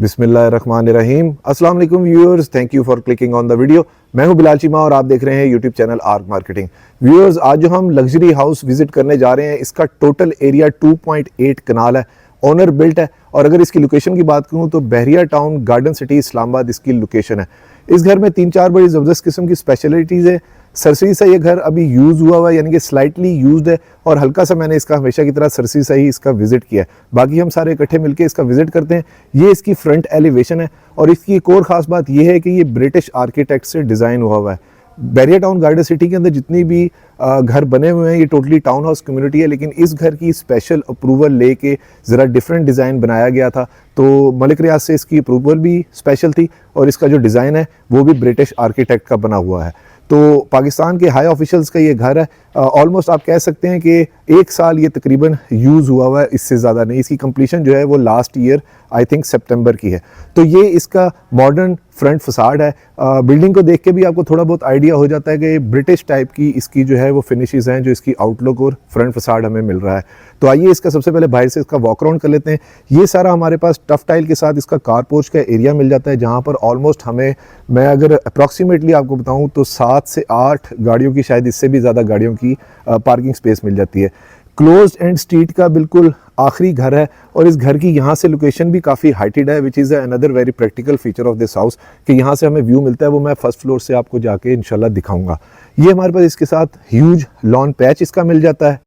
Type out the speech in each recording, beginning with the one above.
बिस्मिल्लाहिर्रहमानिर्रहीम। अस्सलाम वालेकुम viewers, thank you for clicking on the video. मैं हूं बिलाल चीमा और आप देख रहे हैं YouTube channel arc marketing. Viewers, आज जो हम लग्जरी हाउस विजिट करने जा रहे हैं, इसका टोटल एरिया 2.8 कनाल है, ओनर बिल्ट है। और अगर इसकी लोकेशन की बात करूं तो बहरिया टाउन, गार्डन सिटी, इस्लामाबाद इसकी लोकेशन है। इस घर में 3-4 बड़ी ज़बरदस्त किस्म की स्पेशलिटीज़ है। सरसरी सा ये घर अभी यूज़ हुआ हुआ है, यानी कि स्लाइटली यूज्ड है, और हल्का सा मैंने इसका हमेशा की तरह सरसरी सा ही इसका विजिट किया है। बाकी हम सारे इकट्ठे मिलके इसका विजिट करते हैं। ये इसकी फ्रंट एलिवेशन है, और इसकी एक और ख़ास बात यह है कि ये ब्रिटिश आर्किटेक्ट से डिज़ाइन हुआ हुआ है। बहरिया टाउन गार्डन सिटी के अंदर जितनी भी घर बने हुए हैं, ये टोटली टाउन हाउस कम्युनिटी है, लेकिन इस घर की स्पेशल अप्रूवल लेके ज़रा डिफरेंट डिज़ाइन बनाया गया था। तो मलिक रियाज से इसकी अप्रूवल भी स्पेशल थी, और इसका जो डिज़ाइन है वो भी ब्रिटिश आर्किटेक्ट का बना हुआ है। तो पाकिस्तान के हाई ऑफिशियल्स का ये घर है। ऑलमोस्ट आप कह सकते हैं कि 1 साल ये तकरीबन यूज़ हुआ हुआ है, इससे ज़्यादा नहीं। इसकी कंप्लीशन जो है वो लास्ट ईयर आई थिंक सितंबर की है। तो ये इसका मॉडर्न फ्रंट फसाड है। बिल्डिंग को देख के भी आपको थोड़ा बहुत आइडिया हो जाता है कि ब्रिटिश टाइप की इसकी जो है वो फिनिशेस हैं, जो इसकी आउटलुक और फ्रंट फसाड हमें मिल रहा है। तो आइए इसका सबसे पहले बाहर से इसका वॉक अराउंड कर लेते हैं। ये सारा हमारे पास टफ टाइल के साथ इसका कार पोर्च का एरिया मिल जाता है, जहाँ पर ऑलमोस्ट हमें, मैं अगर अप्रॉक्सीमेटली आपको बताऊँ तो 7 से 8 गाड़ियों की, शायद इससे भी ज़्यादा गाड़ियों की पार्किंग स्पेस मिल जाती है। क्लोज्ड एंड स्ट्रीट का बिल्कुल आखिरी घर है, और इस घर की यहाँ से लोकेशन भी काफ़ी हाइटेड है, which is another very practical feature of this house कि यहाँ से हमें व्यू मिलता है। वो मैं फर्स्ट फ्लोर से आपको जाके इंशाल्लाह दिखाऊंगा। ये हमारे पास इसके साथ ह्यूज लॉन पैच इसका मिल जाता है।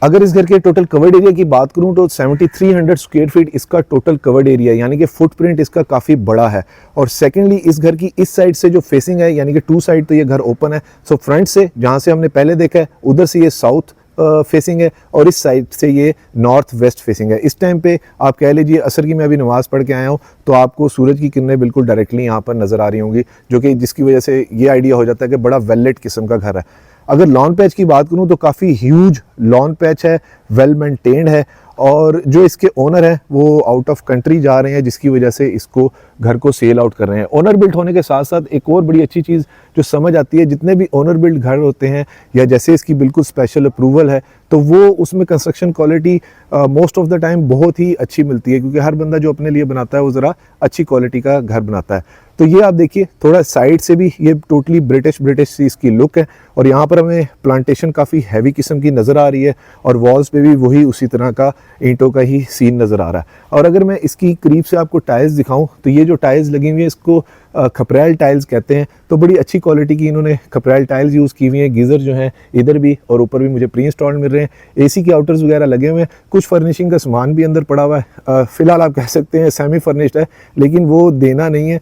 अगर इस घर के टोटल कवर्ड एरिया की बात करूं तो 7300 स्क्वायर फीट इसका टोटल कवर्ड एरिया, यानी कि फुटप्रिंट इसका काफ़ी बड़ा है। और सेकेंडली, इस घर की इस साइड से जो फेसिंग है, यानी कि 2 साइड तो ये घर ओपन है। सो फ्रंट से जहां से हमने पहले देखा है, उधर से ये साउथ फेसिंग है, और इस साइड से ये नॉर्थ वेस्ट फेसिंग है। इस टाइम पे आप कह लीजिए असर की मैं अभी नमाज़ पढ़ के आया हूँ, तो आपको सूरज की किरणें बिल्कुल डायरेक्टली यहाँ पर नज़र आ रही होंगी, जो कि जिसकी वजह से ये आइडिया हो जाता है कि बड़ा वेल लिट किस्म का घर है। अगर लॉन पैच की बात करूं तो काफ़ी ह्यूज लॉन पैच है, वेल मेंटेन्ड है, और जो इसके ओनर हैं वो आउट ऑफ कंट्री जा रहे हैं, जिसकी वजह से इसको घर को सेल आउट कर रहे हैं। ओनर बिल्ड होने के साथ साथ एक और बड़ी अच्छी चीज़ जो समझ आती है, जितने भी ओनर बिल्ड घर होते हैं, या जैसे इसकी बिल्कुल स्पेशल अप्रूवल है, तो वो उसमें construction quality most of the time बहुत ही अच्छी मिलती है, क्योंकि हर बंदा जो अपने लिए बनाता है वो ज़रा अच्छी क्वालिटी का घर बनाता है। तो ये आप देखिए, थोड़ा साइड से भी ये टोटली ब्रिटिश सी इसकी लुक है, और यहाँ पर हमें प्लांटेशन काफ़ी हैवी किस्म की नज़र आ रही है, और वॉल्स पे भी वही उसी तरह का ईंटों का ही सीन नज़र आ रहा है। और अगर मैं इसकी करीब से आपको टाइल्स दिखाऊं तो ये जो टाइल्स लगी हुई है, इसको खपरेल टाइल्स कहते हैं। तो बड़ी अच्छी क्वालिटी की इन्होंने खपरेल टाइल्स यूज़ की हुई हैं। गीज़र जो हैं इधर भी और ऊपर भी मुझे प्री इंस्टॉल्ड मिल रहे हैं। एसी के आउटर्स वगैरह लगे हुए हैं, कुछ फर्निशिंग का सामान भी अंदर पड़ा हुआ है। फ़िलहाल आप कह सकते हैं सेमी फर्निश्ड है, लेकिन वो देना नहीं है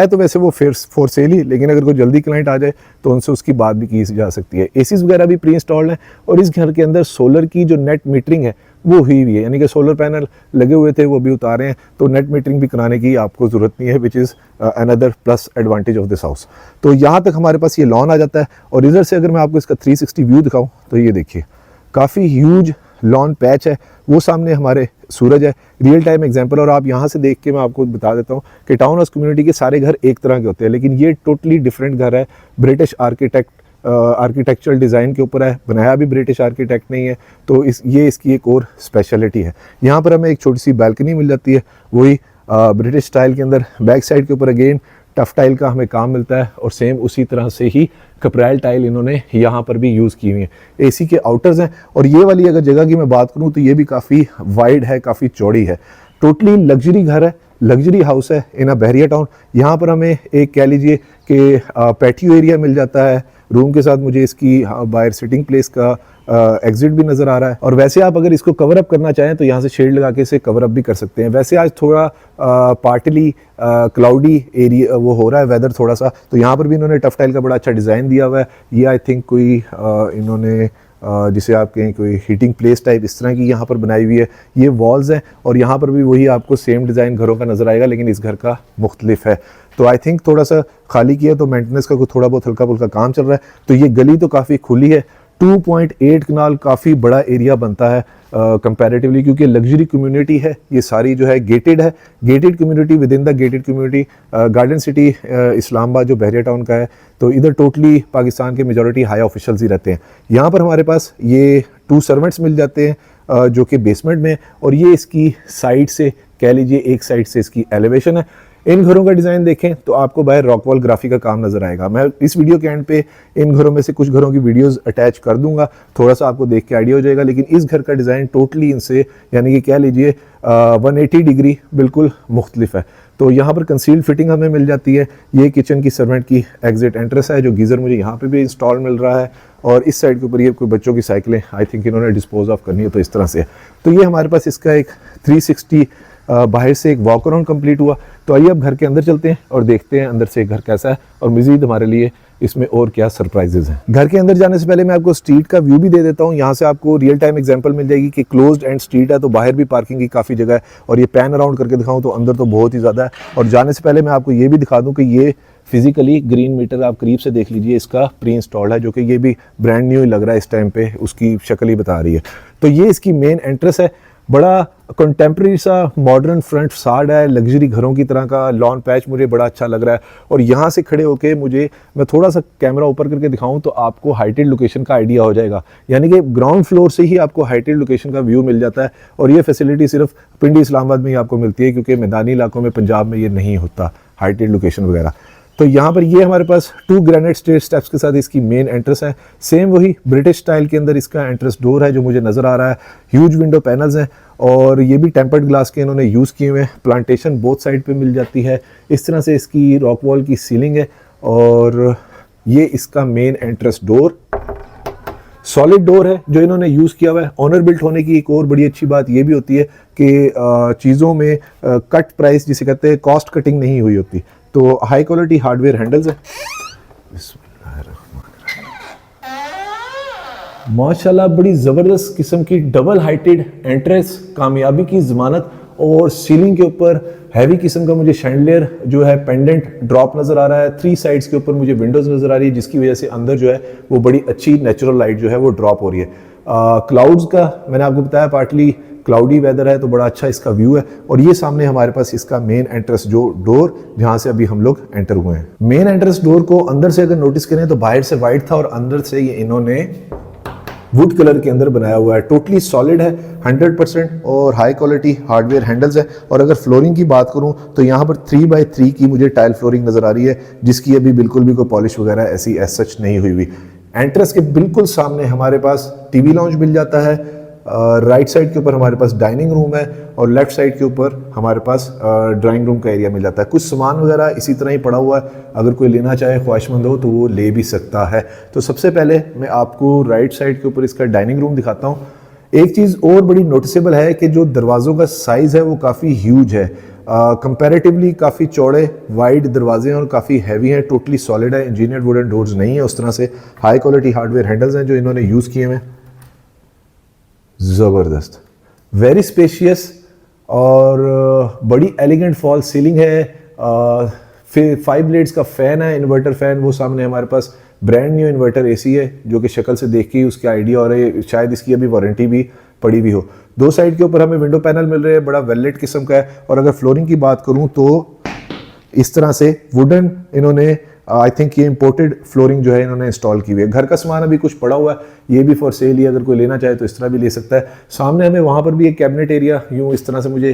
तो वैसे वो फॉर सेल ही, लेकिन अगर कोई जल्दी क्लाइंट आ जाए तो उनसे उसकी बात भी की जा सकती है। एसीज वगैरह भी प्री इंस्टॉल्ड हैं, और इस घर के अंदर सोलर की जो नेट मीटरिंग है वो हुई हुई है, यानी कि सोलर पैनल लगे हुए थे वो भी उतारे हैं, तो नेट मीटरिंग भी कराने की आपको ज़रूरत नहीं है, which is another plus advantage of this house. तो यहाँ तक हमारे पास ये लॉन आ जाता है, और इधर से अगर मैं आपको इसका 360 व्यू दिखाऊँ तो ये देखिए, काफ़ी ह्यूज लॉन पैच है। वो सामने हमारे सूरज है, रियल टाइम एग्जांपल। और आप यहाँ से देख के मैं आपको बता देता हूँ कि टाउन हाउस कम्युनिटी के सारे घर एक तरह के होते हैं, लेकिन ये टोटली डिफरेंट घर है। ब्रिटिश आर्किटेक्चरल डिज़ाइन के ऊपर है, बनाया भी ब्रिटिश आर्किटेक्ट नहीं है, तो ये इसकी एक और स्पेशलिटी है। यहाँ पर हमें एक छोटी सी बैल्कनी मिल जाती है, वही ब्रिटिश स्टाइल के अंदर। बैक साइड के ऊपर अगेन टफ टाइल का हमें काम मिलता है, और सेम उसी तरह से ही कपराइल टाइल इन्होंने यहाँ पर भी यूज़ की हुई है। एसी के आउटर्स हैं, और ये वाली अगर जगह की मैं बात करूँ तो ये भी काफ़ी वाइड है, काफ़ी चौड़ी है। टोटली लग्जरी घर है, लग्जरी हाउस है इन बहरिया टाउन। यहाँ पर हमें एक कह लीजिए कि पैटियो एरिया मिल जाता है रूम के साथ। मुझे इसकी बाहर सिटिंग प्लेस का एग्जिट भी नज़र आ रहा है, और वैसे आप अगर इसको कवर अप करना चाहें तो यहाँ से शेड लगा के इसे कवर अप भी कर सकते हैं। वैसे आज थोड़ा पार्टली क्लाउडी एरिया वो हो रहा है वेदर थोड़ा सा, तो यहाँ पर भी इन्होंने टफ टाइल का बड़ा अच्छा डिज़ाइन दिया हुआ है। ये आई थिंक कोई इन्होंने जिसे आप कहें कोई हीटिंग प्लेस टाइप इस तरह की यहाँ पर बनाई हुई है। ये वॉल्स हैं, और यहाँ पर भी वही आपको सेम डिज़ाइन घरों का नज़र आएगा, लेकिन इस घर का मुख्तलिफ है। तो आई थिंक थोड़ा सा खाली किया, तो मेंटेनेंस का कुछ थोड़ा बहुत हल्का फुल्का काम चल रहा है। तो ये गली तो काफ़ी खुली है, 2.8 कनाल काफ़ी बड़ा एरिया बनता है। कंपैरेटिवली, क्योंकि लग्जरी कम्युनिटी है ये सारी जो है, गेटेड है, gated community within the gated community. Garden city Islamabad जो बहरिया टाउन का है, तो इधर टोटली पाकिस्तान के मेजॉरिटी हाई ऑफिशियल्स ही रहते हैं। यहाँ पर हमारे पास ये 2 सर्वेंट्स मिल जाते हैं जो कि बेसमेंट में, और ये इसकी साइड से कह लीजिए एक साइड से इसकी एलिवेशन है। इन घरों का डिज़ाइन देखें तो आपको बाहर रॉकवॉल ग्राफी का काम नज़र आएगा। मैं इस वीडियो के एंड पे इन घरों में से कुछ घरों की वीडियोस अटैच कर दूंगा, थोड़ा सा आपको देख के आइडिया हो जाएगा। लेकिन इस घर का डिज़ाइन टोटली इनसे यानी कि कह लीजिए 180 डिग्री बिल्कुल मुख्तलिफ है। तो यहाँ पर कंसील्ड फिटिंग हमें मिल जाती है। ये किचन की सर्वेंट की एग्जिट एंट्रेंस है, जो गीज़र मुझे यहाँ पे भी इंस्टॉल मिल रहा है, और इस साइड के ऊपर ये कोई बच्चों की साइकिलें आई थिंक इन्होंने डिस्पोज ऑफ करनी है, तो इस तरह से है। तो ये हमारे पास इसका एक 360 बाहर से एक वॉक अराउंड कंप्लीट हुआ। तो आइए अब घर के अंदर चलते हैं और देखते हैं अंदर से घर कैसा है, और मज़ीद हमारे लिए इसमें और क्या सरप्राइजेज हैं। घर के अंदर जाने से पहले मैं आपको स्ट्रीट का व्यू भी दे देता हूँ। यहाँ से आपको रियल टाइम एग्जांपल मिल जाएगी कि क्लोज्ड एंड स्ट्रीट है, तो बाहर भी पार्किंग की काफ़ी जगह है, और ये पैन अराउंड करके दिखाऊँ तो अंदर तो बहुत ही ज़्यादा है। और जाने से पहले मैं आपको ये भी दिखा दूँ कि ये फिजिकली ग्रीन मीटर आप करीब से देख लीजिए, इसका प्री इंस्टॉल्ड है, जो कि ये भी ब्रांड न्यू ही लग रहा है इस टाइम पे, उसकी शक्ल ही बता रही है। तो ये इसकी मेन एंट्रेंस है, बड़ा कंटेम्प्रेरी सा मॉडर्न फ्रंट फसाड है, लग्जरी घरों की तरह का लॉन पैच मुझे बड़ा अच्छा लग रहा है। और यहाँ से खड़े होके मैं थोड़ा सा कैमरा ऊपर करके दिखाऊं तो आपको हाइटेड लोकेशन का आइडिया हो जाएगा, यानी कि ग्राउंड फ्लोर से ही आपको हाइटेड लोकेशन का व्यू मिल जाता है। और ये फैसिलिटी सिर्फ पिंडी इस्लामाबाद में ही आपको मिलती है, क्योंकि मैदानी इलाकों में पंजाब में ये नहीं होता हाइटेड लोकेशन वगैरह। तो यहाँ पर ये हमारे पास 2 ग्रेनाइट स्टेप्स के साथ इसकी मेन एंट्रेंस है। सेम वही ब्रिटिश स्टाइल के अंदर इसका एंट्रेंस डोर है जो मुझे नज़र आ रहा है। ह्यूज विंडो पैनल्स हैं, और ये भी टेम्पर्ड ग्लास के इन्होंने यूज़ किए हुए हैं। प्लांटेशन बोथ साइड पे मिल जाती है। इस तरह से इसकी रॉक वॉल की सीलिंग है, और ये इसका main entrance door solid door है जो इन्होंने यूज़ किया हुआ है। ऑनर बिल्ट होने की एक और बड़ी अच्छी बात ये भी होती है कि चीज़ों में कट प्राइस जिसे कहते हैं, कॉस्ट कटिंग नहीं हुई होती। तो हाई क्वालिटी हार्डवेयर हैंडल्स है। माशाल्लाह बड़ी ज़बरदस्त किस्म की डबल हाइटेड एंट्रेंस, कामयाबी की ज़मानत। और सीलिंग के ऊपर हैवी किस्म का मुझे शैंडलियर जो है पेंडेंट ड्रॉप नज़र आ रहा है। 3 साइड्स के ऊपर मुझे विंडोज़ नज़र आ रही है, जिसकी वजह से अंदर जो है वो बड़ी अच्छी नेचुरल लाइट जो है वो ड्रॉप हो रही है। क्लाउड्स का मैंने आपको बताया, पार्टली क्लाउडी वेदर है, तो बड़ा अच्छा इसका व्यू है। और ये सामने हमारे पास इसका मेन एंट्रेंस जो डोर, जहां से अभी हम लोग एंटर हुए हैं। मेन एंट्रेंस डोर को अंदर से अगर नोटिस करें तो बाहर से वाइट था, और अंदर से ये इन्होंने वुड कलर के अंदर बनाया हुआ है। टोटली सॉलिड है 100%, और हाई क्वालिटी हार्डवेयर हैंडल्स है। और अगर फ्लोरिंग की बात करूं तो यहाँ पर 3x3 की मुझे टाइल फ्लोरिंग नज़र आ रही है, जिसकी अभी बिल्कुल भी कोई पॉलिश वगैरह ऐसी एज सच नहीं हुई। एंट्रेंस के बिल्कुल सामने हमारे पास टीवी लाउंज मिल जाता है। राइट साइड के ऊपर हमारे पास डाइनिंग रूम है, और लेफ्ट साइड के ऊपर हमारे पास ड्राइंग रूम का एरिया मिल जाता है। कुछ सामान वगैरह इसी तरह ही पड़ा हुआ है, अगर कोई लेना चाहे ख्वाहिशमंद हो तो वो ले भी सकता है। तो सबसे पहले मैं आपको राइट साइड के ऊपर इसका डाइनिंग रूम दिखाता हूँ। एक चीज़ और बड़ी नोटिसेबल है कि जो दरवाज़ों का साइज़ है वो काफ़ी ह्यूज है, कंपैरेटिवली काफ़ी चौड़े वाइड दरवाजे हैं, और काफ़ी हैवी हैं। टोटली सॉलिड है, इंजीनियर्ड वुडन डोर्स नहीं है उस तरह से। हाई क्वालिटी हार्डवेयर हैंडल्स हैं जो इन्होंने यूज़ किए हैं। ज़बरदस्त, वेरी स्पेशियस, और बड़ी एलिगेंट फॉल सीलिंग है। फिर 5 ब्लेड्स का फ़ैन है, इन्वर्टर फ़ैन। वो सामने हमारे पास ब्रांड न्यू इन्वर्टर एसी है, जो कि शक्ल से देख के ही उसके आइडिया हो रहा है, शायद इसकी अभी वारंटी भी पड़ी भी हो। 2 साइड के ऊपर हमें विंडो पैनल मिल रहे हैं, बड़ा वेलवेट किस्म का है। और अगर फ्लोरिंग की बात करूं तो इस तरह से वुडन इन्होंने आई थिंक ये इंपोर्टेड फ्लोरिंग जो है इन्होंने इंस्टॉल की हुई है। घर का सामान अभी कुछ पड़ा हुआ है, ये भी फॉर सेल ही, अगर कोई लेना चाहे तो इस तरह भी ले सकता है। सामने हमें वहाँ पर भी एक कैबिनेट एरिया यूँ इस तरह से मुझे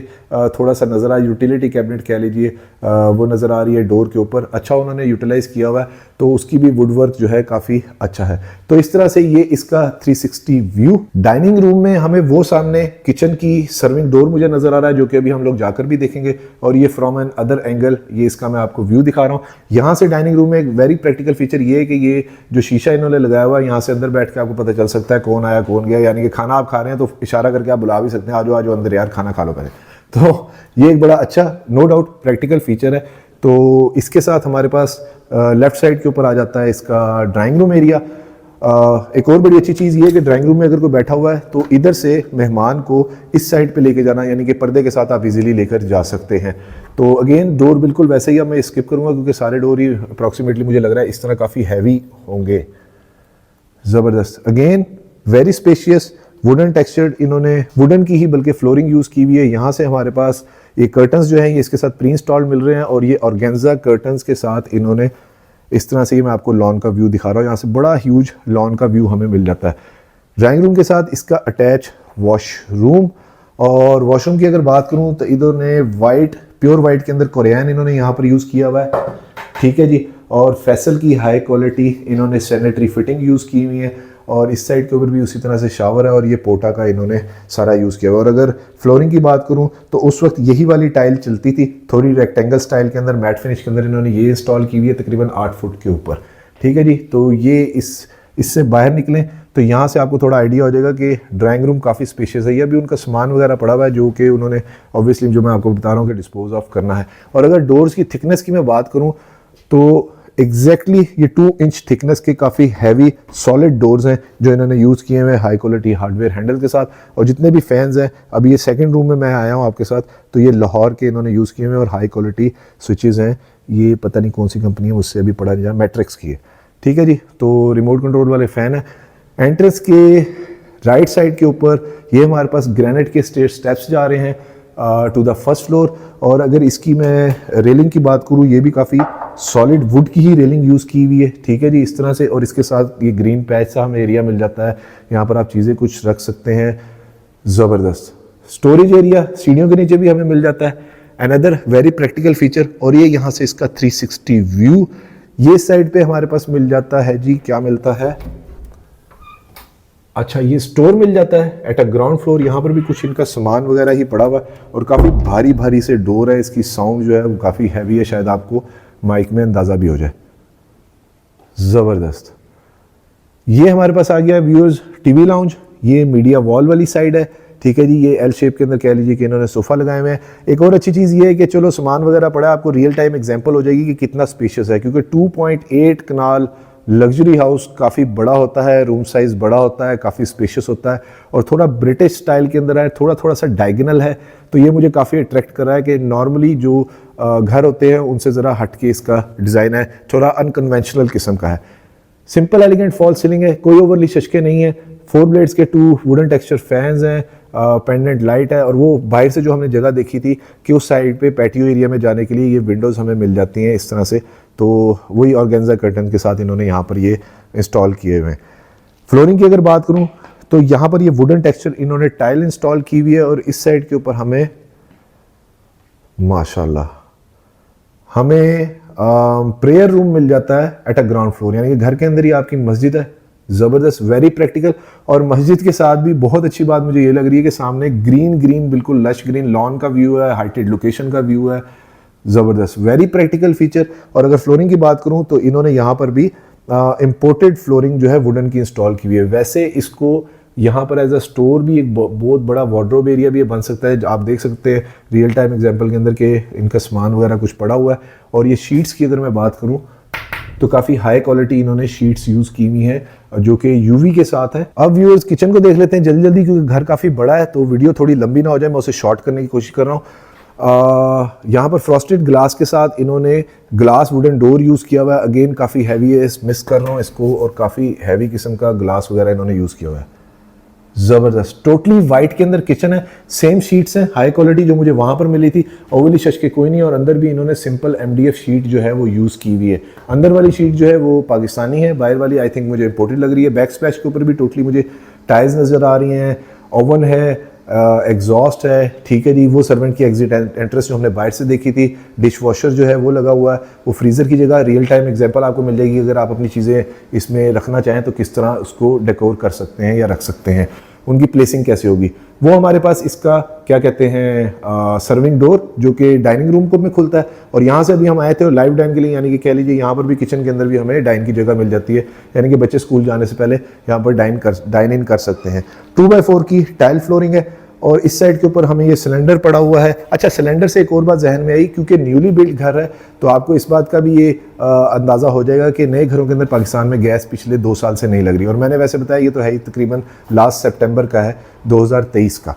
थोड़ा सा नज़र आया, यूटिलिटी कैबिनेट कह लीजिए, वो नज़र आ रही है डोर के ऊपर। अच्छा उन्होंने यूटिलाइज़ किया हुआ है, तो उसकी भी वुड वर्क जो है काफ़ी अच्छा है। तो इस तरह से ये इसका 360 व्यू। डाइनिंग रूम में हमें वो सामने किचन की सर्विंग डोर मुझे नज़र आ रहा है, जो कि अभी हम लोग जाकर भी देखेंगे। और ये फ्रॉम एन अदर एंगल ये इसका मैं आपको व्यू दिखा रहा हूँ। यहाँ से डाइनिंग रूम में एक वेरी प्रैक्टिकल फीचर ये है कि ये जो शीशा इन्होंने लगाया हुआ है, यहाँ से अंदर बैठ के आपको पता चल सकता है कौन आया कौन गया। यानी कि खाना आप खा रहे हैं तो इशारा करके आप बुला भी सकते हैं, आजो अंदर यार खाना खा लो पहले। तो ये एक बड़ा अच्छा नो डाउट प्रैक्टिकल फीचर है। तो इसके साथ हमारे पास लेफ्ट साइड के ऊपर आ जाता है इसका ड्राइंग रूम एरिया। एक और बड़ी अच्छी चीज़ ये है कि ड्राइंग रूम में अगर कोई बैठा हुआ है तो इधर से मेहमान को इस साइड पे लेके जाना, यानी कि पर्दे के साथ आप इजीली लेकर जा सकते हैं। तो अगेन डोर बिल्कुल वैसे ही, अब मैं स्किप करूँगा क्योंकि सारे डोर ही अप्रॉक्सीमेटली मुझे लग रहा है इस तरह काफ़ी हैवी होंगे। ज़बरदस्त, again very spacious, wooden textured, इन्होंने वुडन की ही बल्कि फ्लोरिंग यूज़ की हुई है। यहाँ से हमारे पास ये कर्टन्स जो हैं ये इसके साथ प्री इंस्टॉल्ड मिल रहे हैं, और ये ऑर्गेन्जा कर्टन्स के साथ इन्होंने इस तरह से, ये मैं आपको लॉन का व्यू दिखा रहा हूँ, यहाँ से बड़ा ह्यूज लॉन का व्यू हमें मिल जाता है। ड्राइंग रूम के साथ इसका अटैच वॉशरूम, और वॉशरूम की अगर बात करूँ तो इन्होंने वाइट, प्योर वाइट के अंदर कोरियन इन्होंने यहाँ पर यूज़ किया हुआ है, ठीक है जी। और फैसल की हाई क्वालिटी इन्होंने सैनिटरी फिटिंग यूज़ की हुई है, और इस साइड के ऊपर भी उसी तरह से शावर है, और ये पोटा का इन्होंने सारा यूज़ किया हुआ है। और अगर फ्लोरिंग की बात करूं तो उस वक्त यही वाली टाइल चलती थी, थोड़ी रेक्टेंगल स्टाइल के अंदर, मैट फिनिश के अंदर इन्होंने ये इंस्टॉल की हुई है तकरीबन 8 फुट के ऊपर, ठीक है जी। तो ये इससे बाहर निकलें तो यहाँ से आपको थोड़ा आइडिया हो जाएगा कि ड्राइंग रूम काफ़ी स्पेशियस है। ये अभी उनका सामान वगैरह पड़ा हुआ है जो कि उन्होंने ऑब्वियसली, जो मैं आपको बता रहा हूँ, कि डिस्पोज ऑफ करना है। और अगर डोर्स की थिकनेस की मैं बात करूँ तो एग्जैक्टली ये 2 इंच थिकनेस के काफ़ी हैवी सॉलिड डोर्स हैं जो इन्होंने यूज़ किए हुए हैं हाई क्वालिटी हार्डवेयर हैंडल के साथ। और जितने भी फैंस हैं, अभी ये सेकंड रूम में मैं आया हूँ आपके साथ, तो ये लाहौर के इन्होंने यूज़ किए हुए हैं, और हाई क्वालिटी स्विचेज़ हैं। ये पता नहीं कौन सी कंपनी है, मुझसे अभी पढ़ा नहीं जा, मैट्रिक्स की है, ठीक है जी। तो रिमोट कंट्रोल वाले फ़ैन है। एंट्रेंस के राइट साइड के ऊपर ये हमारे पास ग्रेनाइट के स्टेप्स जा रहे हैं टू द फर्स्ट फ्लोर। और अगर इसकी मैं रेलिंग की बात करूँ, ये भी काफ़ी सॉलिड वुड की ही रेलिंग यूज़ की हुई है, ठीक है जी, इस तरह से। और इसके साथ ये ग्रीन पैच सा हमें एरिया मिल जाता है, यहाँ पर आप चीज़ें कुछ रख सकते हैं, ज़बरदस्त स्टोरेज एरिया सीढ़ियों के नीचे भी हमें मिल जाता है। अनदर वेरी प्रैक्टिकल फीचर, और ये यहाँ से इसका 360 व्यू ये साइड पे हमारे पास मिल जाता है जी। क्या मिलता है? अच्छा, ये स्टोर मिल जाता है एट अ ग्राउंड फ्लोर। यहाँ पर भी कुछ इनका सामान वगैरह ही पड़ा हुआ है, और काफ़ी भारी भारी से डोर है। इसकी साउंड जो है वो काफ़ी हैवी है, शायद आपको माइक में अंदाज़ा भी हो जाए। ज़बरदस्त। ये हमारे पास आ गया व्यूअर्स टीवी लाउंज। ये मीडिया वॉल वाली साइड है, ठीक है जी। ये एल शेप के अंदर कह लीजिए कि इन्होंने सोफ़ा लगाए हुए हैं। एक और अच्छी चीज़ ये है कि चलो सामान वगैरह पड़ा है, आपको रियल टाइम एग्जांपल हो जाएगी कि कितना स्पेशियस है, क्योंकि 2.8 कनाल लग्जरी हाउस काफ़ी बड़ा होता है, रूम साइज़ बड़ा होता है, काफ़ी स्पेशियस होता है, और थोड़ा ब्रिटिश स्टाइल के अंदर है, थोड़ा सा डायगोनल है। तो ये मुझे काफ़ी अट्रैक्ट कर रहा है कि नॉर्मली जो घर होते हैं उनसे ज़रा हट के इसका डिज़ाइन है, थोड़ा अनकन्वेंशनल किस्म का है। सिंपल एलिगेंट फॉल सीलिंग है, कोई ओवरली शशके नहीं है। 4 ब्लेड्स के 2 वुडन टेक्सचर फैंस हैं, पेंडेंट लाइट है। और वो बाहर से जो हमने जगह देखी थी कि उस साइड पे पैटियो एरिया में जाने के लिए ये विंडोज़ हमें मिल जाती हैं इस तरह से, तो वही ऑर्गेन्जा कर्टन के साथ इन्होंने यहाँ पर ये इंस्टॉल किए हुए हैं। फ्लोरिंग की अगर बात करूँ तो यहाँ पर ये वुडन टेक्सचर इन्होंने टाइल इंस्टॉल की हुई है, और इस साइड के ऊपर हमें माशाल्लाह हमें प्रेयर रूम मिल जाता है एट अ ग्राउंड फ्लोर, यानी कि घर के अंदर ही आपकी मस्जिद है। ज़बरदस्त, वेरी प्रैक्टिकल। और मस्जिद के साथ भी बहुत अच्छी बात मुझे ये लग रही है कि सामने ग्रीन बिल्कुल लश ग्रीन लॉन का व्यू है, हाइटेड लोकेशन का व्यू है। ज़बरदस्त, वेरी प्रैक्टिकल फीचर। और अगर फ्लोरिंग की बात करूं तो इन्होंने यहाँ पर भी इम्पोर्टेड फ्लोरिंग जो है वुडन की इंस्टॉल की हुई है। वैसे इसको यहाँ पर एज अ स्टोर भी एक बहुत बड़ा वार्डरोब एरिया भी बन सकता है। आप देख सकते हैं रियल टाइम एग्जांपल के अंदर के इनका सामान वगैरह कुछ पड़ा हुआ है। और ये शीट्स की अगर मैं बात करूँ तो काफ़ी हाई क्वालिटी इन्होंने शीट्स यूज़ की हुई हैं जो कि यूवी के साथ है। अब व्यूअर्स किचन को देख लेते हैं जल्दी जल्दी, क्योंकि घर काफ़ी बड़ा है तो वीडियो थोड़ी लंबी ना हो जाए, मैं उसे शॉर्ट करने की कोशिश कर रहा हूँ। यहाँ पर फ्रॉस्टेड ग्लास के साथ इन्होंने ग्लास वुडन डोर यूज़ किया हुआ है। अगेन काफ़ी हैवी है, मिस कर रहा हूँ इसको, और काफ़ी हैवी किस्म का ग्लास वगैरह इन्होंने यूज़ किया हुआ है। ज़बरदस्त, टोटली वाइट के अंदर किचन है, सेम शीट्स हैं, हाई क्वालिटी जो मुझे वहाँ पर मिली थी। ओवली शश के कोई नहीं, और अंदर भी इन्होंने सिंपल MDF शीट जो है वो यूज़ की हुई है। अंदर वाली शीट जो है वो पाकिस्तानी है, बाहर वाली आई थिंक मुझे इंपोर्टेड लग रही है। बैक स्प्लैश के ऊपर भी टोटली मुझे टाइल्स नज़र आ रही हैं, ओवन है, एग्जॉस्ट है, ठीक है जी। वो सर्वेंट की एग्जिट एंट्रेंस जो हमने बाहर से देखी थी, डिश वॉशर जो है वो लगा हुआ है। वो फ्रीज़र की जगह रियल टाइम एग्जांपल आपको मिल जाएगी, अगर आप अपनी चीज़ें इसमें रखना चाहें तो किस तरह उसको डेकोर कर सकते हैं या रख सकते हैं, उनकी प्लेसिंग कैसे होगी। वो हमारे पास इसका क्या कहते हैं सर्विंग डोर जो कि डाइनिंग रूम को में खुलता है। और यहाँ से अभी हम आए थे लाइव डाइन के लिए, यानी कि कह लीजिए यहाँ पर भी किचन के अंदर भी हमें डाइन की जगह मिल जाती है, यानी कि बच्चे स्कूल जाने से पहले यहाँ पर डाइन इन कर सकते हैं। 2x4 की टाइल फ्लोरिंग है, और इस साइड के ऊपर हमें ये सिलेंडर पड़ा हुआ है। अच्छा, सिलेंडर से एक और बात जहन में आई, क्योंकि न्यूली बिल्ड घर है तो आपको इस बात का भी ये अंदाज़ा हो जाएगा कि नए घरों के अंदर पाकिस्तान में गैस पिछले 2 साल से नहीं लग रही। और मैंने वैसे बताया ये तो है ही तकरीबन लास्ट सितंबर का है 2023 का।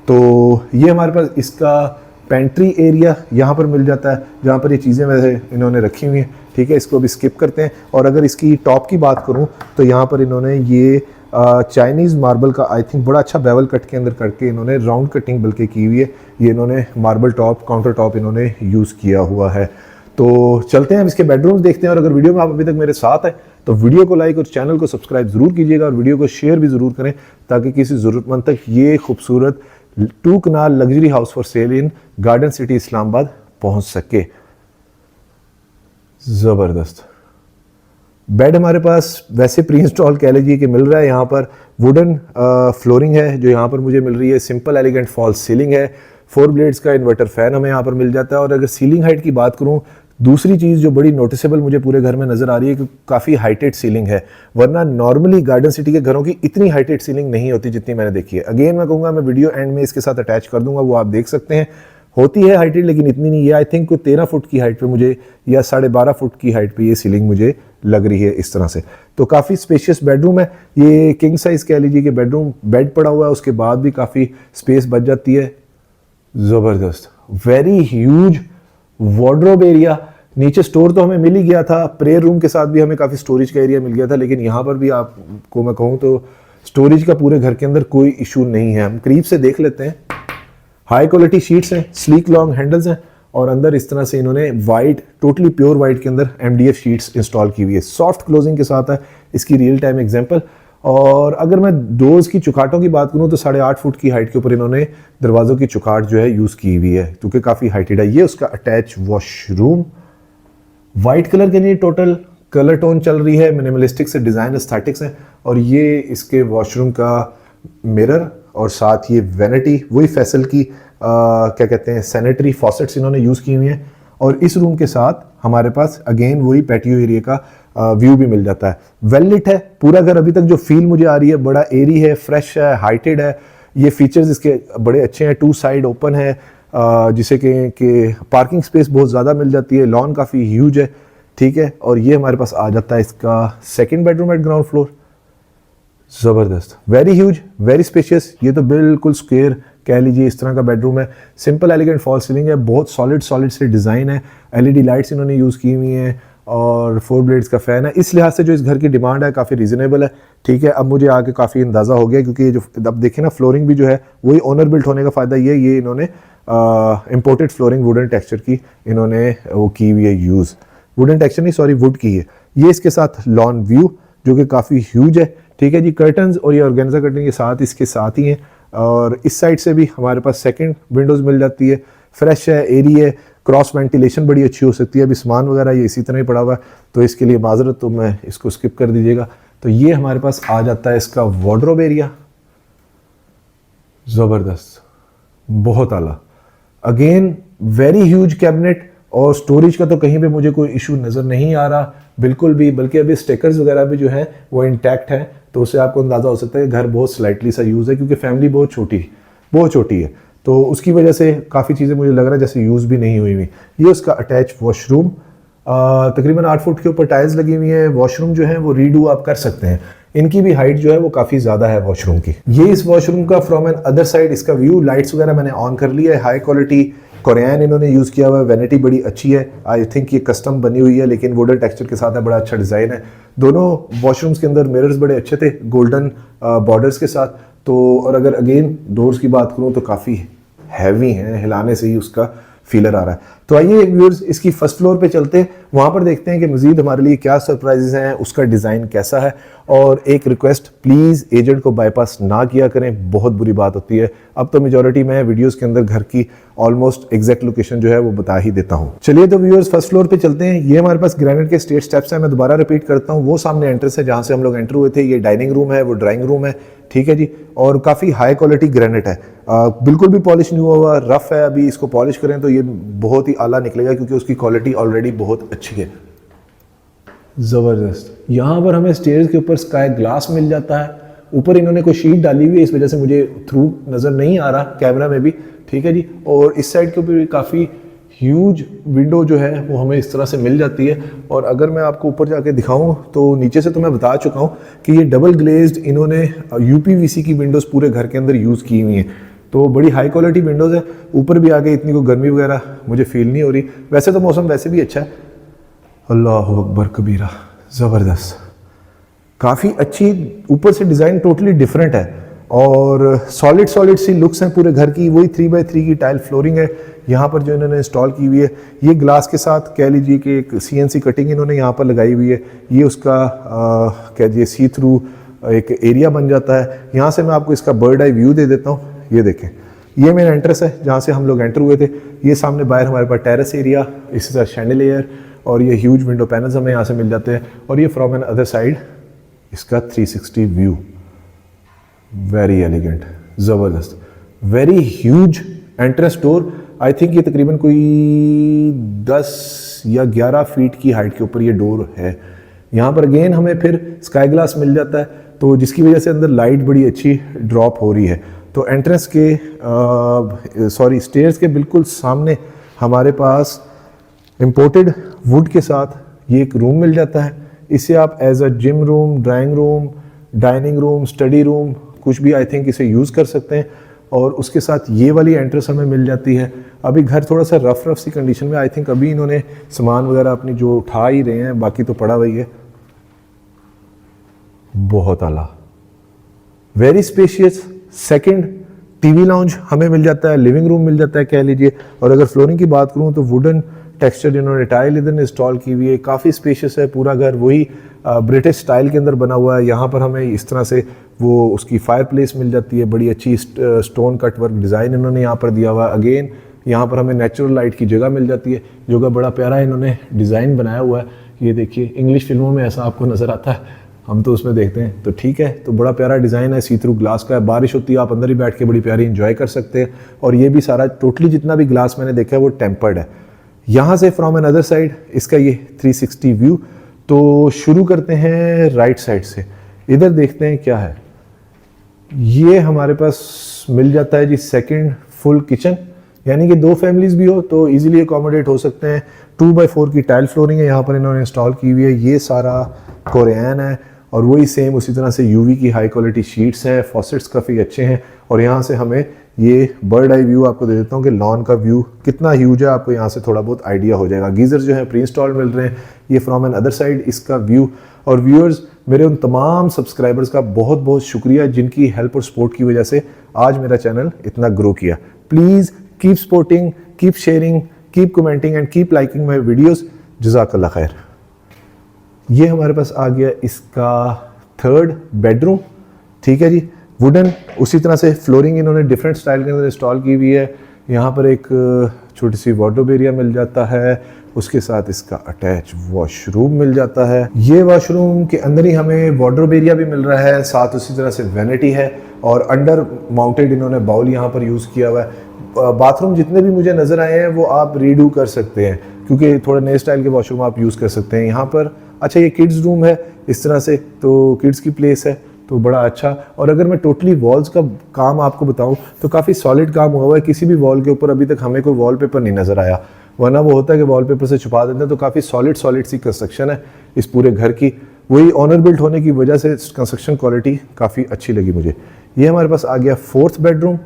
तो ये हमारे पास इसका पेंट्री एरिया यहाँ पर मिल जाता है, जहाँ पर ये चीज़ें वैसे इन्होंने रखी हुई हैं, ठीक है। इसको भी स्किप करते हैं। और अगर इसकी टॉप की बात करूँ तो यहाँ पर इन्होंने ये चाइनीज़ मार्बल का आई थिंक बड़ा अच्छा बेवल कट के अंदर करके इन्होंने राउंड कटिंग बल्कि की हुई है। ये इन्होंने मार्बल टॉप काउंटर टॉप इन्होंने यूज़ किया हुआ है। तो चलते हैं अब इसके बेडरूम्स देखते हैं। और अगर वीडियो में आप अभी तक मेरे साथ हैं तो वीडियो को लाइक और चैनल को सब्सक्राइब ज़रूर कीजिएगा और वीडियो को शेयर भी ज़रूर करें ताकि किसी ज़रूरतमंद तक ये खूबसूरत 2 kanal luxury house for sale in Garden city Islamabad पहुंच सके। ज़बरदस्त बेड हमारे पास वैसे प्री इंस्टॉल कह लीजिए कि मिल रहा है। यहाँ पर वुडन फ्लोरिंग है जो यहाँ पर मुझे मिल रही है। सिंपल एलिगेंट फॉल्स सीलिंग है। 4 ब्लेड्स का इन्वर्टर फैन हमें यहाँ पर मिल जाता है। और अगर सीलिंग हाइट की बात करूँ, दूसरी चीज़ जो बड़ी नोटिसेबल मुझे पूरे घर में नज़र आ रही है कि काफ़ी हाइटेड सीलिंग है, वरना नॉर्मली गार्डन सिटी के घरों की इतनी हाइटेड सीलिंग नहीं होती जितनी मैंने देखी है। अगेन मैं कहूँगा, मैं वीडियो एंड में इसके साथ अटैच कर दूंगा, वो आप देख सकते हैं। होती है हाइटेड लेकिन इतनी नहीं है। आई थिंक कोई 13 फुट की हाइट पे मुझे या 12.5 फुट की हाइट पे ये सीलिंग मुझे लग रही है इस तरह से। तो काफ़ी स्पेशियस बेडरूम है। ये किंग साइज़ कह लीजिए कि बेडरूम, बेड पड़ा हुआ है, उसके बाद भी काफ़ी स्पेस बच जाती है। ज़बरदस्त वेरी ह्यूज वार्डरोब एरिया। नीचे स्टोर तो हमें मिल ही गया था, प्रेयर रूम के साथ भी हमें काफ़ी स्टोरेज का एरिया मिल गया था, लेकिन यहाँ पर भी आपको मैं कहूँ तो स्टोरेज का पूरे घर के अंदर कोई इशू नहीं है। हम करीब से देख लेते हैं। हाई क्वालिटी शीट्स हैं, स्लीक लॉन्ग हैंडल्स हैं और अंदर इस तरह से इन्होंने वाइट, टोटली प्योर वाइट के अंदर MDF शीट्स इंस्टॉल की हुई है। सॉफ्ट क्लोजिंग के साथ है इसकी रियल टाइम एग्जांपल। और अगर मैं डोर्स की चुकाटों की बात करूं तो 8.5 फुट की हाइट के ऊपर इन्होंने दरवाज़ों की चुकाट जो है यूज़ की हुई है, क्योंकि काफ़ी हाइटेड है। ये उसका अटैच वॉशरूम, वाइट कलर के लिए टोटल कलर टोन चल रही है, मिनिमलिस्टिक से डिज़ाइन एस्थेटिक्स हैं। और ये इसके वॉशरूम का मिरर और साथ ये वैनिटी, वही फैसल की क्या कहते हैं सैनिटरी फॉसेट्स इन्होंने यूज़ की हुई हैं। और इस रूम के साथ हमारे पास अगेन वही पैटियो एरिया का व्यू भी मिल जाता है। वेल लिट है पूरा घर। अभी तक जो फील मुझे आ रही है, बड़ा एरी है, फ्रेश है, हाइटेड है। ये फीचर्स इसके बड़े अच्छे हैं। 2 साइड ओपन है, जिसे कि पार्किंग स्पेस बहुत ज़्यादा मिल जाती है। लॉन काफ़ी ह्यूज है, ठीक है। और ये हमारे पास आ जाता है इसका second bedroom eight ground floor. ज़बरदस्त वेरी ह्यूज वेरी स्पेशियस। ये तो बिल्कुल स्क्वायर कह लीजिए इस तरह का बेडरूम है। सिंपल एलिगेंट फॉल सीलिंग है, बहुत सॉलिड से डिज़ाइन है। LED लाइट्स इन्होंने यूज़ की हुई हैं और 4 ब्लेड्स का फ़ैन है। इस लिहाज से जो इस घर की डिमांड है काफ़ी रीज़नेबल है, ठीक है। अब मुझे आके काफ़ी अंदाज़ा हो गया, क्योंकि ये जो अब देखिए ना, फ्लोरिंग भी जो है वही ओनर बिल्ट होने का फ़ायदा ये इन्होंने इम्पोर्टेड फ्लोरिंग वुडन टेक्सचर की इन्होंने वो की हुई है यूज़। वुडन टेक्सचर नहीं, सॉरी, वुड की है। ये इसके साथ लॉन व्यू जो कि काफ़ी ह्यूज है, ठीक है जी। कर्टन्स और ये ऑर्गेन्जा कर्टन के साथ इसके साथ ही हैं। और इस साइड से भी हमारे पास सेकंड विंडोज़ मिल जाती है। फ्रेश है, एरी है, क्रॉस वेंटिलेशन बड़ी अच्छी हो सकती है। अभी सामान वगैरह ये इसी तरह ही पड़ा हुआ है, तो इसके लिए माजरत, तो मैं इसको स्किप कर दीजिएगा। तो ये हमारे पास आ जाता है इसका वार्डरोब एरिया। ज़बरदस्त, बहुत आला। Again very huge cabinet. और स्टोरेज का तो कहीं पे मुझे कोई इशू नज़र नहीं आ रहा बिल्कुल भी, बल्कि अभी स्टिकर्स वगैरह भी जो हैं वो इंटैक्ट हैं। तो उससे आपको अंदाज़ा हो सकता है कि घर बहुत स्लाइटली सा यूज़ है, क्योंकि फैमिली बहुत छोटी है, तो उसकी वजह से काफ़ी चीज़ें मुझे लग रहा है जैसे यूज़ भी नहीं हुई हुई। ये उसका अटैच वॉशरूम, तकरीबन 8 फुट के ऊपर टाइल्स लगी हुई हैं। वॉशरूम जो है वो रीडू आप कर सकते हैं। इनकी भी हाइट जो है वो काफ़ी ज़्यादा है वॉशरूम की। ये इस वॉशरूम का फ्रॉम एन अदर साइड इसका व्यू। लाइट्स वगैरह मैंने ऑन कर लिया है। हाई क्वालिटी कोरियन इन्होंने यूज़ किया हुआ है। वैनिटी बड़ी अच्छी है। आई थिंक ये कस्टम बनी हुई है, लेकिन वुडन टेक्सचर के साथ है, बड़ा अच्छा डिज़ाइन है। दोनों वॉशरूम्स के अंदर मिरर्स बड़े अच्छे थे, गोल्डन बॉर्डर्स के साथ। तो और अगर अगेन डोर्स की बात करूँ तो काफ़ी हैवी हैं, हिलाने से ही उसका फीलर आ रहा है। तो आइए व्यूअर्स, इसकी फर्स्ट फ्लोर पे चलते हैं, वहाँ पर देखते हैं कि मज़ीद हमारे लिए क्या सरप्राइजेस हैं, उसका डिज़ाइन कैसा है। और एक रिक्वेस्ट, प्लीज़ एजेंट को बाईपास ना किया करें, बहुत बुरी बात होती है। अब तो मेजॉरिटी में वीडियोस के अंदर घर की ऑलमोस्ट एग्जैक्ट लोकेशन जो है वो बता ही देता हूँ। चलिए तो व्यूअर्स फर्स्ट फ्लोर पे चलते हैं। ये हमारे पास ग्रेनाइट के स्टेट स्टेप्स हैं। मैं दोबारा रिपीट करता हूँ, वो सामने एंट्रेंस है जहाँ से हम लोग एंटर हुए थे। ये डाइनिंग रूम है, वो ड्राइंग रूम है, ठीक है जी। और काफ़ी हाई क्वालिटी ग्रेनाइट है, बिल्कुल भी पॉलिश नहीं हुआ हुआ, रफ है। अभी इसको पॉलिश करें तो ये बहुत ही आला निकलेगा, क्योंकि उसकी क्वालिटी ऑलरेडी बहुत अच्छी है। ज़बरदस्त। यहाँ पर हमें स्टेयर्स के ऊपर स्काई ग्लास मिल जाता है। ऊपर इन्होंने कोई शीट डाली हुई है, इस वजह से मुझे थ्रू नज़र नहीं आ रहा कैमरा में भी, ठीक है जी। और इस साइड के ऊपर भी काफ़ी ह्यूज विंडो जो है वो हमें इस तरह से मिल जाती है। और अगर मैं आपको ऊपर जाके दिखाऊं तो नीचे से तो मैं बता चुका हूं कि ये डबल ग्लेज्ड इन्होंने UPVC की विंडोज़ पूरे घर के अंदर यूज़ की हुई हैं। तो बड़ी हाई क्वालिटी विंडोज़ है। ऊपर भी आगे इतनी कोई गर्मी वगैरह मुझे फील नहीं हो रही। वैसे तो मौसम वैसे भी अच्छा है। अल्लाह अकबर कबीरा, ज़बरदस्त। काफ़ी अच्छी, ऊपर से डिज़ाइन टोटली डिफरेंट है और सॉलिड सी लुक्स हैं पूरे घर की। वही 3x3 की टाइल फ्लोरिंग है यहाँ पर जो इन्होंने इंस्टॉल की हुई है। ये ग्लास के साथ कह लीजिए कि एक CNC कटिंग इन्होंने यहाँ पर लगाई हुई है। ये उसका कह दीजिए सी थ्रू एक एरिया बन जाता है। यहाँ से मैं आपको इसका बर्ड आई व्यू दे देता हूँ। ये देखें, ये मेन एंट्रेंस है जहाँ से हम लोग एंटर हुए थे। ये सामने बाहर हमारे पास टेरेस एरिया, इसी तरह शैंडिलियर और ये ह्यूज विंडो पैनल्स हमें यहाँ से मिल जाते हैं। और ये फ्रॉम एन अदर साइड इसका 360 व्यू, वेरी एलिगेंट, ज़बरदस्त, very huge entrance door. I think ये तकरीबन कोई 10 या 11 फीट की हाइट के ऊपर ये डोर है। यहाँ पर अगेन हमें फिर स्काई ग्लास मिल जाता है, तो जिसकी वजह से अंदर लाइट बड़ी अच्छी ड्रॉप हो रही है। तो एंट्रेंस के स्टेयर्स के बिल्कुल सामने हमारे पास इम्पोर्टेड वुड के साथ ये एक रूम मिल जाता है। इसे आप as a gym room, drawing room, dining room, study room, कुछ भी आई थिंक इसे यूज़ कर सकते हैं। और उसके साथ ये वाली एंट्रेंस हमें मिल जाती है। अभी घर थोड़ा सा रफ सी कंडीशन में, आई थिंक अभी इन्होंने सामान वगैरह अपनी जो उठा ही रहे हैं, बाकी तो पड़ा वही है। बहुत आला, very spacious. Second TV lounge हमें मिल जाता है, लिविंग रूम मिल जाता है कह लीजिए। और अगर फ्लोरिंग की बात करूं तो वुडन टेक्सचर इन्होंने टाइल इधर इंस्टॉल की हुई है। काफ़ी स्पेशियस है पूरा घर, वही ब्रिटिश स्टाइल के अंदर बना हुआ है। यहाँ पर हमें इस तरह से वो उसकी फायर प्लेस मिल जाती है, बड़ी अच्छी स्टोन कट वर्क डिज़ाइन इन्होंने यहाँ पर दिया हुआ है। अगेन यहाँ पर हमें नेचुरल लाइट की जगह मिल जाती है, जो कि बड़ा प्यारा इन्होंने डिज़ाइन बनाया हुआ है। ये देखिए, इंग्लिश फिल्मों में ऐसा आपको नज़र आता है, हम तो उसमें देखते हैं, तो ठीक है। तो बड़ा प्यारा डिज़ाइन है, सी थ्रू ग्लास का है। बारिश होती है, आप अंदर ही बैठ के बड़ी प्यारी इंजॉय कर सकते हैं। और ये भी सारा टोटली जितना भी ग्लास मैंने देखा है वो टेम्पर्ड है। यहाँ से फ्रॉम एन अदर साइड इसका ये 360 व्यू। तो शुरू करते हैं राइट साइड से, इधर देखते हैं क्या है। ये हमारे पास मिल जाता है जी सेकंड फुल किचन, यानी कि 2 फैमिलीज भी हो तो इजीली अकोमोडेट हो सकते हैं। 2x4 की टाइल फ्लोरिंग है यहाँ पर इन्होंने इंस्टॉल की हुई है। ये सारा कोरियन है और वही सेम उसी तरह से यूवी की हाई क्वालिटी शीट्स हैं। फॉसेट्स काफ़ी अच्छे हैं। और यहाँ से हमें ये बर्ड आई व्यू आपको दे देता हूँ कि लॉन का व्यू कितना ह्यूज है, आपको यहाँ से थोड़ा बहुत आइडिया हो जाएगा। गीज़र जो है प्री इंस्टॉल मिल रहे हैं। ये फ्रॉम एन अदर साइड इसका व्यू। और व्यूअर्स, मेरे उन तमाम सब्सक्राइबर्स का बहुत बहुत शुक्रिया जिनकी हेल्प और सपोर्ट की वजह से आज मेरा चैनल इतना ग्रो किया। Please keep supporting, keep sharing, keep commenting and keep liking my videos. जज़ाकल्लाह खैर। ये हमारे पास आ गया इसका 3rd बेडरूम, ठीक है जी। वुडन उसी तरह से फ्लोरिंग इन्होंने डिफरेंट स्टाइल के अंदर इंस्टॉल की हुई है। यहाँ पर एक छोटी सी वार्डरोब एरिया मिल जाता है, उसके साथ इसका अटैच वॉशरूम मिल जाता है। ये वॉशरूम के अंदर ही हमें वार्डरोब एरिया भी मिल रहा है, साथ उसी तरह से वैनिटी है और अंडर माउंटेड इन्होंने बाउल यहाँ पर यूज़ किया हुआ है। बाथरूम जितने भी मुझे नज़र आए हैं वो आप रीडू कर सकते हैं, क्योंकि थोड़े नए स्टाइल के वॉशरूम आप यूज़ कर सकते हैं यहाँ पर। अच्छा, ये किड्स रूम है इस तरह से, तो किड्स की प्लेस है, तो बड़ा अच्छा। और अगर मैं टोटली वॉल्स का काम आपको बताऊं तो काफ़ी सॉलिड काम हुआ हुआ है। किसी भी वॉल के ऊपर अभी तक हमें कोई वॉलपेपर नहीं नज़र आया, वरना वो होता है कि वॉलपेपर से छुपा देते हैं। तो काफ़ी सॉलिड सी कंस्ट्रक्शन है इस पूरे घर की। वही ऑनर बिल्ट होने की वजह से कंस्ट्रक्शन क्वालिटी काफ़ी अच्छी लगी मुझे। ये हमारे पास आ गया 4th bedroom.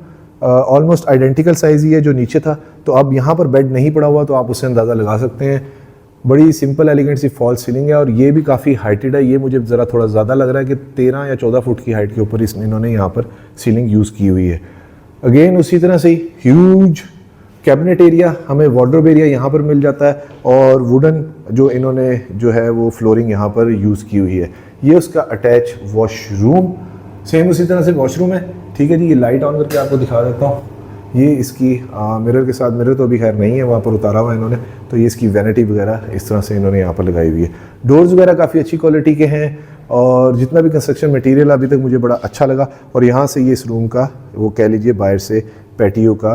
Almost identical size ही है जो नीचे था। तो अब यहाँ पर बेड नहीं पड़ा हुआ तो आप उससे अंदाज़ा लगा सकते हैं। बड़ी सिंपल एलिगेंट सी फॉल सीलिंग है और ये भी काफ़ी हाइटेड है। ये मुझे ज़रा थोड़ा ज़्यादा लग रहा है कि 13 या 14 फुट की हाइट के ऊपर इन्होंने यहाँ पर सीलिंग यूज़ की हुई है। अगेन उसी तरह से ह्यूज कैबिनेट एरिया, हमें वार्डरोब एरिया यहाँ पर मिल जाता है और वुडन जो इन्होंने जो है वो फ्लोरिंग यहाँ पर यूज़ की हुई है। ये उसका अटैच वॉशरूम, सेम उसी तरह से वॉशरूम है, ठीक है जी। ये लाइट ऑन करके आपको दिखा देता हूँ। ये इसकी मिरर के साथ, मिरर तो अभी खैर नहीं है, वहाँ पर उतारा हुआ है इन्होंने, तो ये इसकी वैनिटी वगैरह इस तरह से इन्होंने यहाँ पर लगाई हुई है। डोर्स वगैरह काफ़ी अच्छी क्वालिटी के हैं और जितना भी कंस्ट्रक्शन मटेरियल अभी तक मुझे बड़ा अच्छा लगा। और यहाँ से ये इस रूम का वो कह लीजिए बाहर से पैटियो का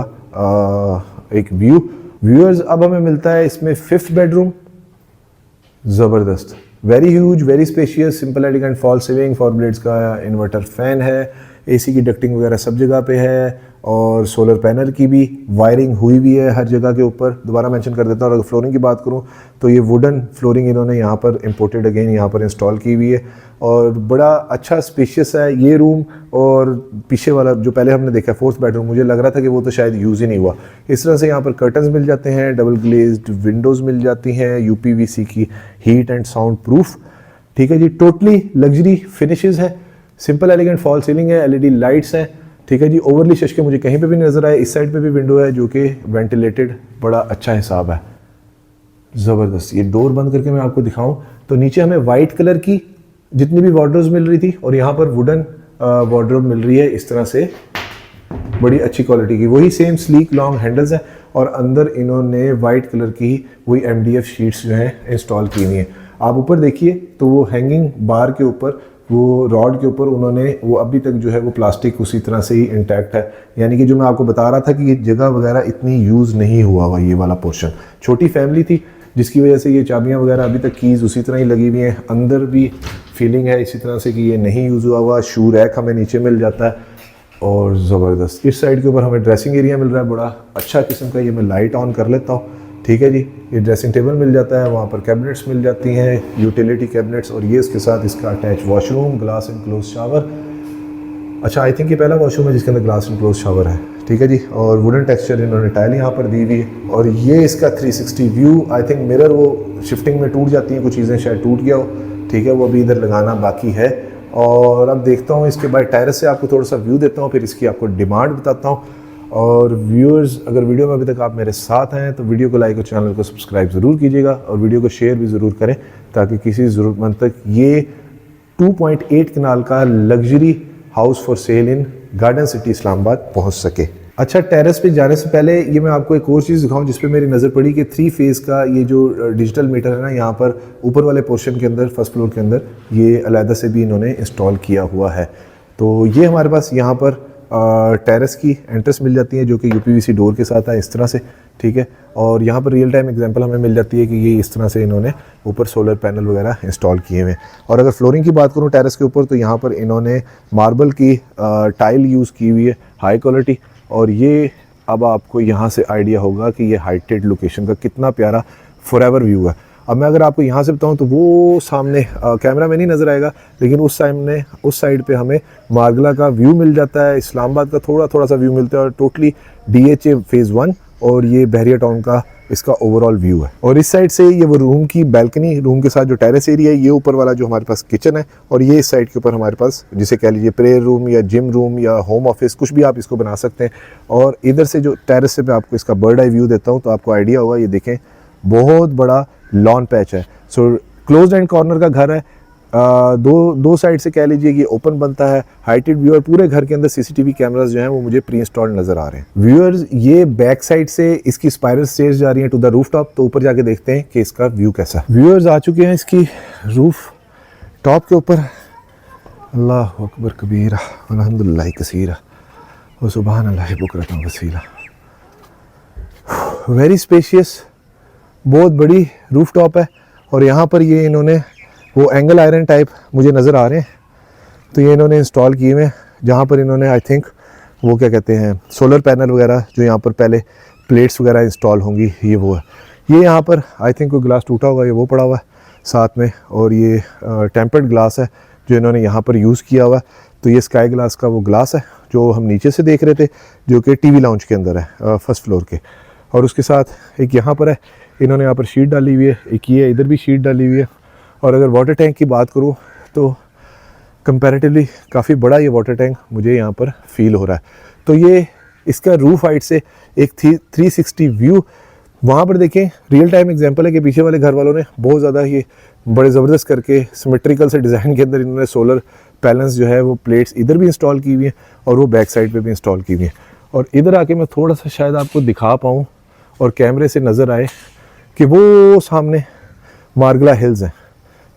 एक व्यू। व्यूअर्स, अब हमें मिलता है इसमें 5th बेडरूम। ज़बरदस्त, very huge, very spacious, simple elegant fall ceiling, 4 blades का इन्वर्टर फैन है, एसी की डक्टिंग वगैरह सब जगह पे है और सोलर पैनल की भी वायरिंग हुई भी है हर जगह के ऊपर। दोबारा मेंशन कर देता हूँ। और अगर फ्लोरिंग की बात करूँ तो ये वुडन फ्लोरिंग इन्होंने यहाँ पर इम्पोर्टेड अगेन यहाँ पर इंस्टॉल की हुई है और बड़ा अच्छा स्पेशियस है ये रूम। और पीछे वाला जो पहले हमने देखा 4th बेडरूम, मुझे लग रहा था कि वो तो शायद यूज़ ही नहीं हुआ। इस तरह से यहाँ पर कर्टन्स मिल जाते हैं, डबल ग्लेज्ड विंडोज़ मिल जाती हैं, UPVC की हीट एंड साउंड प्रूफ। ठीक है जी। टोटली लग्जरी फिनिशेस है, सिंपल एलिगेंट फॉल सीलिंग है, एलईडी लाइट्स हैं, ठीक है जी। ओवरली शशके मुझे कहीं पे भी नजर आए। इस साइड पे भी विंडो है जो कि वेंटिलेटेड, बड़ा अच्छा हिसाब है, ज़बरदस्त। ये डोर बंद करके मैं आपको दिखाऊं तो नीचे हमें वाइट कलर की जितनी भी वार्डरोब्स मिल रही थी और यहाँ पर वुडन वार्डरोब मिल रही है इस तरह से, बड़ी अच्छी क्वालिटी की, वही सेम स्लीक लॉन्ग हैंडल्स है और अंदर इन्होंने वाइट कलर की वही MDF शीट्स जो हैं इंस्टॉल की हुई हैं। आप ऊपर देखिए तो वो हैंगिंग बार के ऊपर, वो रॉड के ऊपर उन्होंने वो अभी तक जो है वो प्लास्टिक उसी तरह से ही इंटैक्ट है, यानी कि जो मैं आपको बता रहा था कि ये जगह वगैरह इतनी यूज़ नहीं हुआ हुआ, ये वाला पोर्शन। छोटी फैमिली थी जिसकी वजह से ये चाबियां वगैरह अभी तक कीज़ उसी तरह ही लगी हुई हैं। अंदर भी फीलिंग है इसी तरह से कि ये नहीं यूज़ हुआ हुआ। शू रैक हमें नीचे मिल जाता है और ज़बरदस्त। इस साइड के ऊपर हमें ड्रेसिंग एरिया मिल रहा है, बड़ा अच्छा किस्म का। ये मैं लाइट ऑन कर लेता हूँ, ठीक है जी। ये ड्रेसिंग टेबल मिल जाता है, वहाँ पर कैबिनेट्स मिल जाती हैं, यूटिलिटी कैबिनेट्स, और ये इसके साथ इसका attach washroom, glass and close shower. अच्छा, आई थिंक ये पहला वॉशरूम है जिसके अंदर ग्लास एंड क्लोज शावर है, ठीक है जी। और वुडन टेक्सचर इन्होंने टाइल यहाँ पर दी हुई है। और ये इसका 360 व्यू, आई थिंक मिरर वो शिफ्टिंग में टूट जाती हैं, कुछ चीज़ें शायद टूट गया हो, ठीक है, वो अभी इधर लगाना बाकी है। और अब देखता हूँ इसके बाद टेरेस से आपको थोड़ा सा व्यू देता हूँ, फिर इसकी आपको डिमांड बताता हूँ। और व्यूअर्स, अगर वीडियो में अभी तक आप मेरे साथ हैं तो वीडियो को लाइक और चैनल को सब्सक्राइब ज़रूर कीजिएगा और वीडियो को शेयर भी ज़रूर करें ताकि किसी ज़रूरतमंद तक ये 2.8 कनाल का luxury house for sale in Garden city Islamabad पहुंच सके। अच्छा, टेरेस पे जाने से पहले ये मैं आपको एक और चीज़ दिखाऊं जिस पे मेरी नज़र पड़ी कि 3 फेज़ का ये जो डिजिटल मीटर है ना, यहाँ पर ऊपर वाले पोर्शन के अंदर, फर्स्ट फ्लोर के अंदर, ये अलहदा से भी इन्होंने इंस्टॉल किया हुआ है। तो ये हमारे पास यहाँ पर टेरेस की एंट्रेंस मिल जाती है जो कि UPVC डोर के साथ है इस तरह से, ठीक है। और यहाँ पर रियल टाइम एग्जांपल हमें मिल जाती है कि ये इस तरह से इन्होंने ऊपर सोलर पैनल वगैरह इंस्टॉल किए हुए हैं। और अगर फ्लोरिंग की बात करूँ टेरेस के ऊपर तो यहाँ पर इन्होंने मार्बल की टाइल यूज़ की हुई है, हाई क्वालिटी। और ये अब आपको यहाँ से आइडिया होगा कि ये हाइटेड लोकेशन का कितना प्यारा फॉरएवर व्यू है। अब मैं अगर आपको यहाँ से बताऊँ तो वो सामने कैमरा में नहीं नज़र आएगा, लेकिन उस साइड पे हमें मार्गला का व्यू मिल जाता है, इस्लामाबाद का थोड़ा सा व्यू मिलता है, और टोटली DHA फेज़ 1 और ये बहरिया टाउन का इसका ओवरऑल व्यू है। और इस साइड से ये वो रूम की बैल्कनी, रूम के साथ जो टेरेस एरिया है, ये ऊपर वाला जो हमारे पास किचन है, और ये इस साइड के ऊपर हमारे पास जिसे कह लीजिए प्रेयर रूम या जिम रूम या होम ऑफिस, कुछ भी आप इसको बना सकते हैं। और इधर से जो टेरेस से मैं आपको इसका बर्ड आई व्यू देता हूँ तो आपको आइडिया होगा, ये देखें बहुत बड़ा लॉन पैच है। सो क्लोज्ड एंड कॉर्नर का घर है, दो साइड से कह लीजिए कि ओपन बनता है, हाइटेड व्यू, और पूरे घर के अंदर CCTV कैमरास जो हैं वो मुझे प्री इंस्टॉल्ड नज़र आ रहे हैं। व्यूअर्स, ये बैक साइड से इसकी स्पाइरल स्टेयर्स जा रही हैं टू द रूफ टॉप, तो ऊपर जाके देखते हैं कि इसका व्यू कैसा है। व्यूअर्स आ चुके हैं इसकी रूफ टॉप के ऊपर। अल्लाह अकबर कबीरा अल्हम्दुलिल्लाह कसीरा व सुबहान अल्लाह बुकरतन वसीला। वेरी स्पेशियस, बहुत बड़ी रूफ टॉप है। और यहाँ पर ये इन्होंने वो एंगल आयरन टाइप मुझे नज़र आ रहे हैं, तो ये इन्होंने इंस्टॉल किए हुए हैं, जहाँ पर इन्होंने आई थिंक वो क्या कहते हैं सोलर पैनल वगैरह, जो यहाँ पर पहले प्लेट्स वगैरह इंस्टॉल होंगी, ये वो है। ये यहाँ पर आई थिंक कोई ग्लास टूटा होगा, ये वो पड़ा हुआ है साथ में, और ये टेम्पर्ड ग्लास है जो इन्होंने यहाँ पर यूज़ किया हुआ है। तो ये स्काई ग्लास का वो ग्लास है जो हम नीचे से देख रहे थे, जो कि TV लाउंज के अंदर है फर्स्ट फ्लोर के। और उसके साथ एक यहाँ पर है, इन्होंने यहाँ पर शीट डाली हुई है, एक ये इधर भी शीट डाली हुई है। और अगर वाटर टैंक की बात करूँ तो कंपैरेटिवली काफ़ी बड़ा ये वाटर टैंक मुझे यहाँ पर फील हो रहा है। तो ये इसका रूफ हाइट से एक 360 व्यू, वहाँ पर देखें रियल टाइम एग्जांपल है कि पीछे वाले घर वालों ने बहुत ज़्यादा ये बड़े ज़बरदस्त करके सिमेट्रिकल से डिज़ाइन के अंदर इन्होंने सोलर पैनल्स जो है वो प्लेट्स इधर भी इंस्टॉल की हुई हैं और वो बैक साइड पे भी इंस्टॉल की हुई हैं। और इधर आके मैं थोड़ा सा शायद आपको दिखा पाऊँ और कैमरे से नज़र आए कि वो सामने मार्गला हिल्स हैं,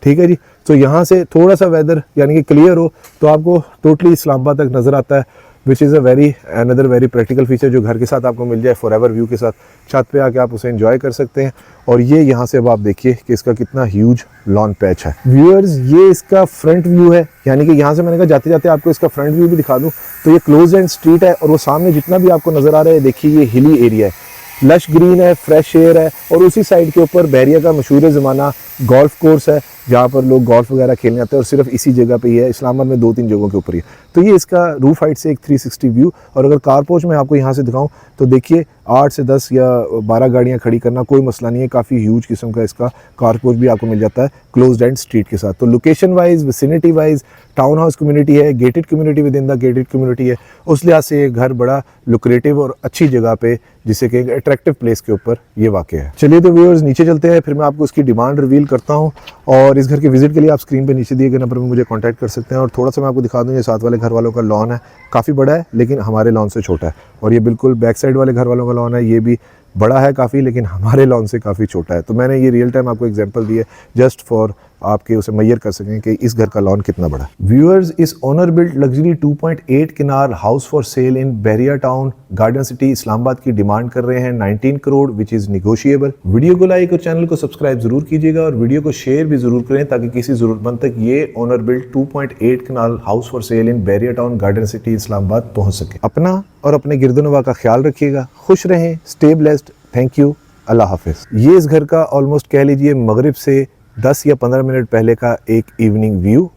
ठीक है जी। तो यहाँ से थोड़ा सा वेदर यानी कि क्लियर हो तो आपको टोटली इस्लामाबाद तक नज़र आता है, which is another very practical feature जो घर के साथ आपको मिल जाए फॉरएवर व्यू के साथ। छत पे आके आप उसे एंजॉय कर सकते हैं। और ये यहाँ से अब आप देखिए कि इसका कितना ह्यूज लॉन पैच है। व्यूअर्स, ये इसका फ्रंट व्यू है, यानी कि यहाँ से मैंने कहा जाते जाते आपको इसका फ्रंट व्यू भी दिखा दूँ। तो ये क्लोज एंड स्ट्रीट है और वो सामने जितना भी आपको नज़र आ रहा है, देखिए ये हिली एरिया है, लश ग्रीन है, फ्रेश एयर है। और उसी साइड के ऊपर बहरिया का मशहूर ज़माना गोल्फ कोर्स है, जहाँ पर लोग गोल्फ वगैरह खेलने आते हैं, और सिर्फ इसी जगह पे ही है, इस्लामाबाद में 2-3 जगहों के ऊपर ही है। तो ये इसका रूफ हाइट से एक 360 व्यू। और अगर कार पोर्च मैं आपको यहाँ से दिखाऊं तो देखिए 8 से 10 या 12 गाड़ियाँ खड़ी करना कोई मसला नहीं है, काफ़ी ह्यूज किस्म का इसका कार पोर्च भी आपको मिल जाता है क्लोज्ड एंड स्ट्रीट के साथ। तो location wise, vicinity wise, town house community है, gated community within the gated community है, उस लिहाज से ये घर बड़ा लुक्रेटिव और अच्छी जगह पे, जिसे कि एक अट्रैक्टिव प्लेस के ऊपर ये वाक़ है। चलिए तो व्यूअर्स नीचे चलते हैं, फिर मैं आपको इसकी डिमांड रिवील करता हूँ, और इस घर के विजिट के लिए आप स्क्रीन पे नीचे दिए गए नंबर पर मुझे कॉन्टैक्ट कर सकते हैं। और थोड़ा सा मैं आपको दिखा दूँ, ये साथ वाले घर वालों का लॉन है, काफ़ी बड़ा है लेकिन हमारे लॉन से छोटा है, और ये बिल्कुल बैक साइड वाले घर वालों का लॉन है, ये भी बड़ा है काफ़ी लेकिन हमारे लॉन से काफ़ी छोटा है। तो मैंने ये रियल टाइम आपको एग्जांपल दी है जस्ट फॉर आपके उसे मैयर कर सकें कि इस घर का लॉन कितना बड़ा है। व्यूअर्स, इस ओनर बिल्ट लग्जरी 2.8 किनार house for sale in Bahria town, garden city, Islamabad की डिमांड कर रहे हैं 19 crore, which is negotiable. Video को लाइक और चैनल को सब्सक्राइब जरूर कीजिएगा, और वीडियो को शेयर भी जरूर करें ताकि किसी ज़रूरतमंद तक ये ओनर बिल्ट 2.8 किनार house for sale in Bahria town, garden city, Islamabad पहुँच सके। अपना और अपने गिरदोनवा का ख्याल रखिएगा, खुश रहें, स्टे ब्लेस्ड, थैंक यू, अल्लाह हाफिज़। ये इस घर का ऑलमोस्ट कह लीजिए मगरिब से 10 या 15 मिनट पहले का एक इवनिंग व्यू।